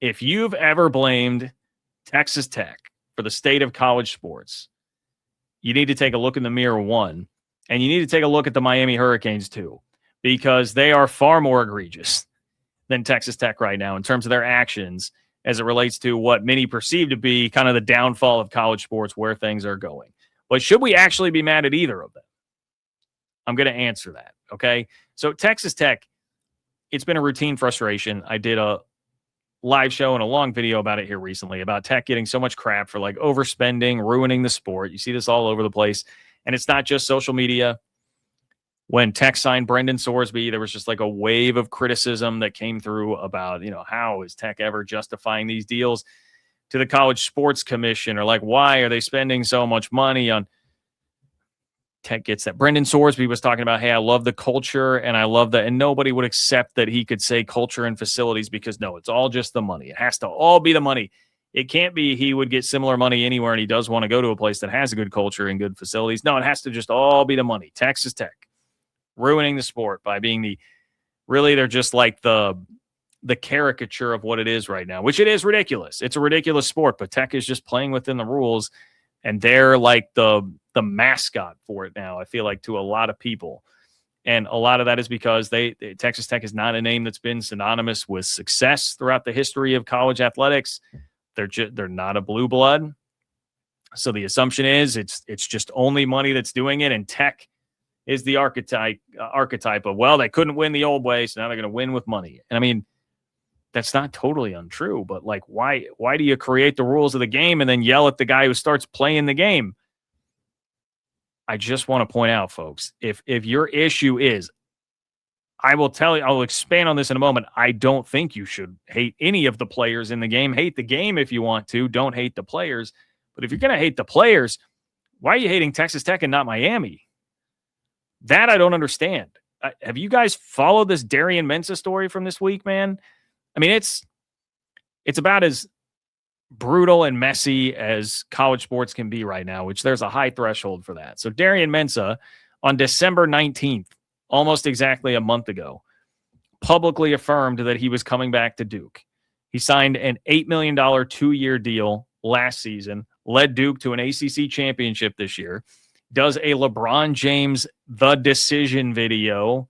If you've ever blamed Texas Tech for the state of college sports, you need to take a look in the mirror, one, and you need to take a look at the Miami Hurricanes, too, because they are far more egregious than Texas Tech right now in terms of their actions as it relates to what many perceive to be kind of the downfall of college sports, where things are going. But should we actually be mad at either of them? I'm going to answer that, okay? So Texas Tech, it's been a routine frustration. I did a live show and a long video about it here recently about Tech getting so much crap for like overspending, ruining the sport. You see this all over the place. And it's not just social media. When Tech signed Brendan Sorsby, there was just like a wave of criticism that came through about, how is Tech ever justifying these deals to the College Sports Commission, or like, why are they spending so much money on? Tech gets that. Brendan Sorsby was talking about, hey, I love the culture and I love that. And nobody would accept that he could say culture and facilities because no, it's all just the money. It has to all be the money. It can't be he would get similar money anywhere and he does want to go to a place that has a good culture and good facilities. No, it has to just all be the money. Texas Tech ruining the sport by being they're just like the caricature of what it is right now, which it is ridiculous. It's a ridiculous sport, but Tech is just playing within the rules. And they're like the mascot for it now, I feel like, to a lot of people. And a lot of that is because Texas Tech is not a name that's been synonymous with success throughout the history of college athletics. They're not a blue blood. So the assumption is it's just only money that's doing it. And Tech is the archetype of, well, they couldn't win the old way, so now they're going to win with money. And I mean, that's not totally untrue, but like, why do you create the rules of the game and then yell at the guy who starts playing the game? I just want to point out, folks, if your issue is, I will tell you, I'll expand on this in a moment. I don't think you should hate any of the players in the game. Hate the game if you want to. Don't hate the players. But if you're going to hate the players, why are you hating Texas Tech and not Miami? That I don't understand. Have you guys followed this Darian Mensa story from this week, man? I mean, it's about as brutal and messy as college sports can be right now, which there's a high threshold for that. So Darian Mensa, on December 19th, almost exactly a month ago, publicly affirmed that he was coming back to Duke. He signed an $8 million 2-year deal last season, led Duke to an ACC championship this year, does a LeBron James The Decision video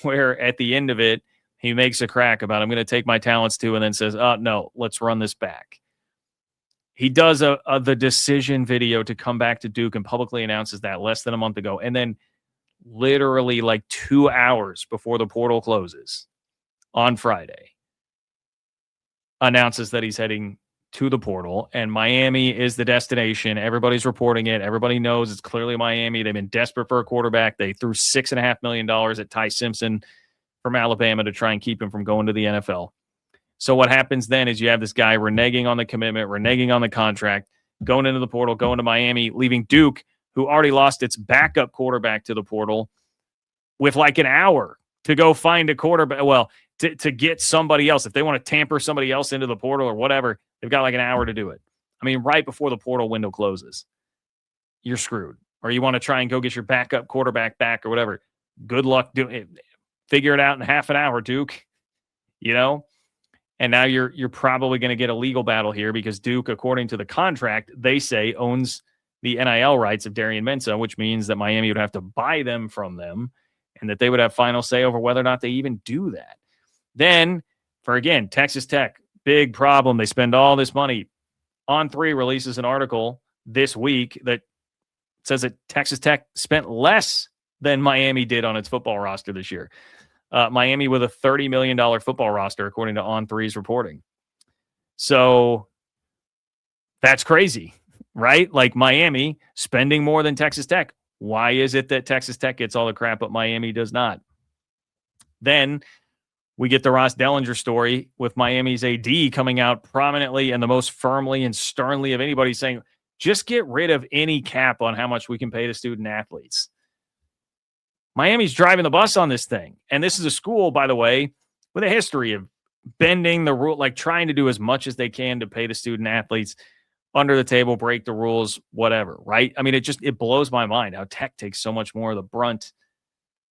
where at the end of it, he makes a crack about, I'm going to take my talents to, and then says, no, let's run this back. He does The Decision video to come back to Duke and publicly announces that less than a month ago. And then literally like 2 hours before the portal closes on Friday, announces that he's heading to the portal, and Miami is the destination. Everybody's reporting it. Everybody knows it's clearly Miami. They've been desperate for a quarterback. They threw $6.5 million at Ty Simpson from Alabama to try and keep him from going to the NFL. So what happens then is you have this guy reneging on the commitment, reneging on the contract, going into the portal, going to Miami, leaving Duke, who already lost its backup quarterback to the portal, with like an hour to go find a quarterback. Well, to get somebody else. If they want to tamper somebody else into the portal or whatever, they've got like an hour to do it. I mean, right before the portal window closes, you're screwed. Or you want to try and go get your backup quarterback back or whatever. Good luck doing it. Figure it out in half an hour, Duke. And now you're probably going to get a legal battle here because Duke, according to the contract, they say owns the NIL rights of Darian Mensa, which means that Miami would have to buy them from them and that they would have final say over whether or not they even do that. Then, for again, Texas Tech, big problem. They spend all this money. On3 releases an article this week that says that Texas Tech spent less than Miami did on its football roster this year. Miami with a $30 million football roster, according to On3's reporting. So that's crazy, right? Like Miami spending more than Texas Tech. Why is it that Texas Tech gets all the crap, but Miami does not? Then we get the Ross Dellinger story with Miami's AD coming out prominently and the most firmly and sternly of anybody saying, just get rid of any cap on how much we can pay to student athletes. Miami's driving the bus on this thing. And this is a school, by the way, with a history of bending the rule, like trying to do as much as they can to pay the student athletes under the table, break the rules, whatever, right? I mean, it blows my mind how Tech takes so much more of the brunt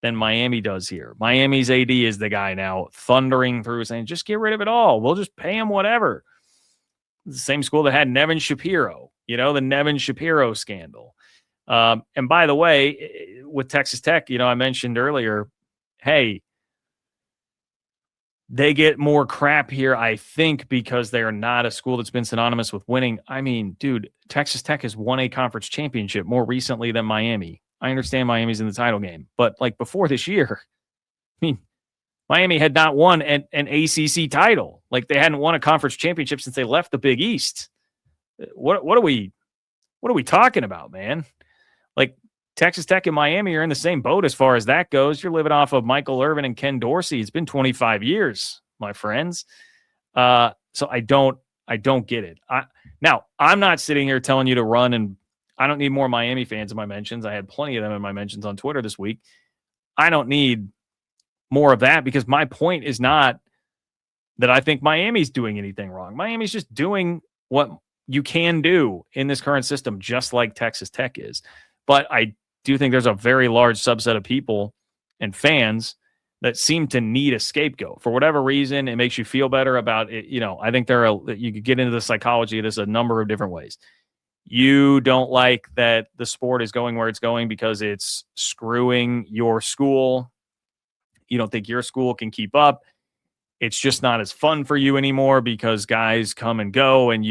than Miami does here. Miami's AD is the guy now thundering through saying, just get rid of it all. We'll just pay him whatever. It's the same school that had Nevin Shapiro, the Nevin Shapiro scandal. And by the way, with Texas Tech, I mentioned earlier, hey, they get more crap here, I think, because they are not a school that's been synonymous with winning. I mean, dude, Texas Tech has won a conference championship more recently than Miami. I understand Miami's in the title game, but like before this year, I mean, Miami had not won an ACC title. Like they hadn't won a conference championship since they left the Big East. What are we talking about, man? Like Texas Tech and Miami are in the same boat as far as that goes. You're living off of Michael Irvin and Ken Dorsey. It's been 25 years, my friends. So I don't get it. Now, I'm not sitting here telling you to run, and I don't need more Miami fans in my mentions. I had plenty of them in my mentions on Twitter this week. I don't need more of that because my point is not that I think Miami's doing anything wrong. Miami's just doing what you can do in this current system, just like Texas Tech is. But I do think there's a very large subset of people and fans that seem to need a scapegoat for whatever reason. It makes you feel better about it. I think you could get into the psychology of this a number of different ways. You don't like that the sport is going where it's going because it's screwing your school. You don't think your school can keep up. It's just not as fun for you anymore because guys come and go and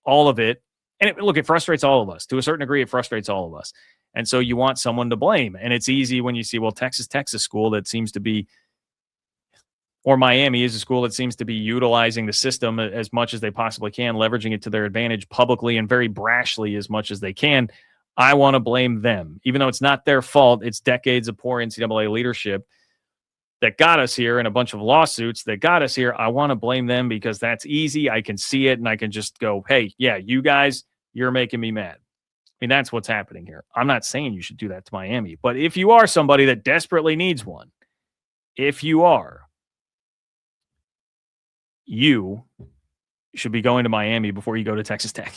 all of it. And it frustrates all of us. To a certain degree, it frustrates all of us. And so you want someone to blame. And it's easy when you see, Texas Tech's a school that seems to be, or Miami is a school that seems to be utilizing the system as much as they possibly can, leveraging it to their advantage publicly and very brashly as much as they can. I want to blame them. Even though it's not their fault, it's decades of poor NCAA leadership that got us here and a bunch of lawsuits that got us here. I want to blame them because that's easy. I can see it and I can just go, hey, yeah, you guys, you're making me mad. I mean, that's what's happening here. I'm not saying you should do that to Miami, but if you are somebody that desperately needs one, if you are, you should be going to Miami before you go to Texas Tech.